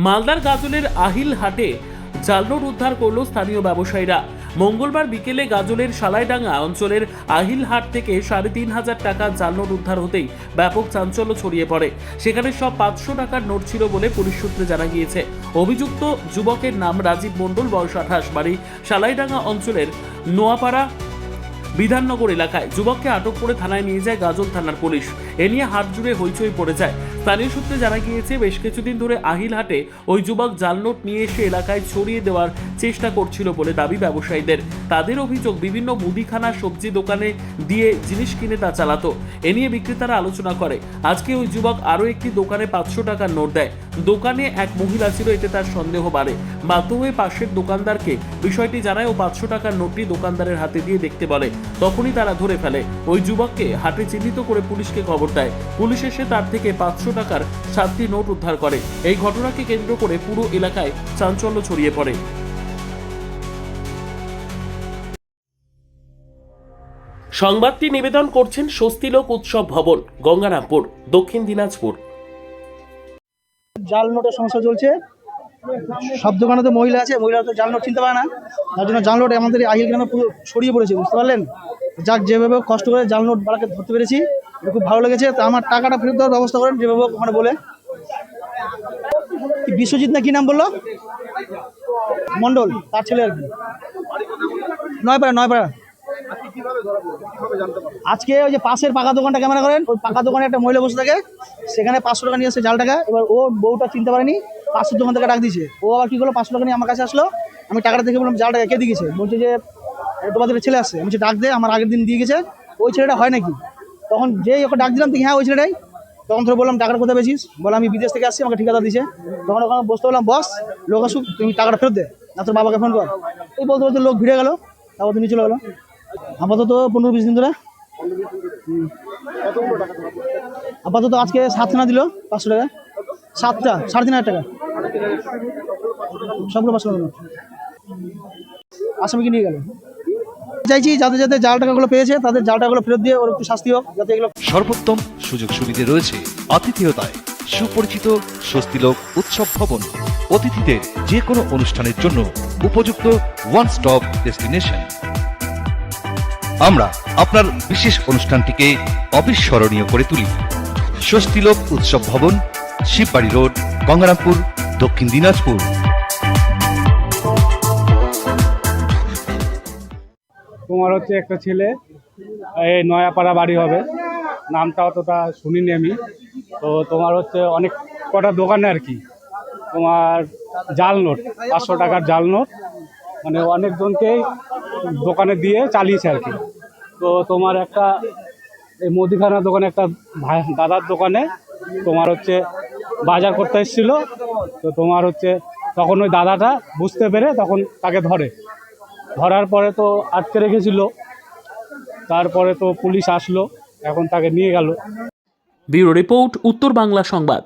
মালদার গাজলের আহিল হাটে জাল নোট উদ্ধার করল স্থানীয় ব্যবসায়ীরা। মঙ্গলবার বিকেলে গাজলের সালাইডাঙ্গা অঞ্চলের আহিল হাট থেকে ৩,৫০০ টাকা জাল নোট উদ্ধার হতেই ব্যাপক চাঞ্চল্য ছড়িয়ে পড়ে। সেখানে সব ৫০০ টাকার নোট ছিল বলে পুলিশ সূত্রে জানা গিয়েছে। অভিযুক্ত যুবকের নাম রাজীব মণ্ডল, বয়স ২৮, বাড়ি সালাইডাঙ্গা অঞ্চলের নোয়াপাড়া বিধাননগর এলাকায়। যুবককে আটক করে থানায় নিয়ে যায় গাজল থানার পুলিশ। এ নিয়ে হাট জুড়ে হইচই পড়ে যায়। স্থানীয় সূত্রে জানা গিয়েছে, বেশ কিছুদিন ধরে আহিল হাটে ওই যুবক জাল নোট নিয়ে এসে এলাকায় ছড়িয়ে দেওয়ার চেষ্টা করছিল বলে দাবি ব্যবসায়ীদের। তাদের অভিযোগ, বিভিন্ন মুদিখানা, সবজি দোকানে দিয়ে জিনিস কিনে তা চালাতো। এ নিয়ে বিক্রেতারা আলোচনা করে। আজকে ওই যুবক আরও একটি দোকানে ৫০০ টাকার নোট দেয়। দোকানে এক মহিলা ছিল, এতে তার সন্দেহ বাড়ে। বাধ্য হয়ে পাশের দোকানদারকে বিষয়টি জানায় ও ৫০০ টাকার নোটটি দোকানদারের হাতে দিয়ে দেখতে বলে। তখনই তারা ধরে ফেলে। ওই যুবককে হাটে চিহ্নিত করে পুলিশকে খবর দেয়। পুলিশ এসে তার থেকে ৫০০ টাকার 7টি নোট উদ্ধার করে। এই ঘটনাকে কেন্দ্র করে পুরো এলাকায় চাঞ্চল্য ছড়িয়ে পড়ে। সংবাদটি নিবেদন করছেন স্বস্তিলোক উৎসব ভবন, গঙ্গারামপুর, দক্ষিণ দিনাজপুর। জাল নোটের সমস্যা চলছে। সব দোকানে তো মহিলা আছে, মহিলা তো জাল নোট চিনতে পারে না। তার জন্য জাল নোট আমাদের আহিল গ্রামে পুরো ছড়িয়ে পড়েছে, বুঝতে পারলেন। যাক, যেভাবে কষ্ট করে জাল নোট বাড়াকে ধরতে পেরেছি, খুব ভালো লেগেছে। তো আমার টাকাটা ফেরত দেওয়ার ব্যবস্থা করেন, যেভাবে ওখানে বলে। বিশ্বজিৎ না কি নাম বললো, মণ্ডল, তার ছেলে আর কি। নয়পাড়া। আজকে ওই যে পাশের পাকা দোকানটা ক্যামেরা করেন, ওই পাকা দোকানে একটা মহিলা বসে থাকে, সেখানে ৫০০ টাকা নিয়ে আসছে জাল টাকা। এবার ও বউটা চিনতে পারেনি, ৫০০ দোকান থেকে ডাক দিয়েছে। ও আবার কি করলো, ৫০০ টাকা নিয়ে আমার কাছে আসলো। আমি টাকাটা দেখে বললাম, জাল টাকা কে দিয়েছে? বলছে যে তোমাদের ছেলে আসছে। আমি ডাক দে, আমার আগের দিন দিয়ে গেছে। ওই ছেলেটা হয় নাকি? তখন যেই ওকে ডাক দিলাম, হ্যাঁ ওই ছেলেটাই। তখন ধরে বললাম, টাকাটা কোথায় পেয়েছিস? বলে আমি বিদেশ থেকে আসছি, আমাকে ঠিকাদার দিয়েছে। তখন ওখানে বসতে বললাম, বস লোক আসুক, তুমি টাকাটা ফেরত দে, না তোর বাবাকে ফোন কর। এই বলতে বলতে লোক ভিড়ে গেল, তারপর তো নিয়ে চলে গেলো। আপাতত 15-20 দিন ধরে। আপাতত আজকে 7 না দিল 500 টাকা, 7টা 3,500 টাকা, সবগুলো 500 টাকা। আসামিকে নিয়ে গেল। চাইছি যাদের যাদের জাল টাকাগুলো পেয়েছে, তাদের জাল টাকাগুলো ফেরত দিয়ে ওর একটু শাস্তি হোক, যাতে এগুলো। সর্বোত্তম সুযোগ সুবিধে রয়েছে আতিথেয়তায়। সুপরিচিত স্বস্তিলোক উৎসব ভবন, অতিথিদের যে কোনো অনুষ্ঠানের জন্য উপযুক্ত ওয়ান স্টপ ডেস্টিনেশন। আমরা আপনার বিশেষ অনুষ্ঠানটিকে অবিস্মরণীয় করে তুলি। স্বস্তিলোক উৎসব ভবন, শিববাড়ি রোড, গঙ্গারামপুর, দক্ষিণ দিনাজপুর। তোমার হচ্ছে একটা ছেলে, এই নয়াপাড়া বাড়ি হবে, নামটা অতটা শুনিনি আমি। তো তোমার হচ্ছে অনেক কটা দোকানে আর কি তোমার জাল নোট, ৫০০ টাকার জাল নোট, মানে অনেকজনকেই দোকানে দিয়ে চালিয়েছে আর কি। তো তোমার একটা এই মুদিখানা দোকানে, একটা দাদার দোকানে তোমার হচ্ছে বাজার করতে এসেছিলো। তো তোমার হচ্ছে তখন ওই দাদাটা বুঝতে পেরে তখন তাকে ধরার পরে তো আটকে রেখেছিল। তারপরে তো পুলিশ আসলো, এখন তাকে নিয়ে গেল। ব্যুরো রিপোর্ট, উত্তর বাংলা সংবাদ।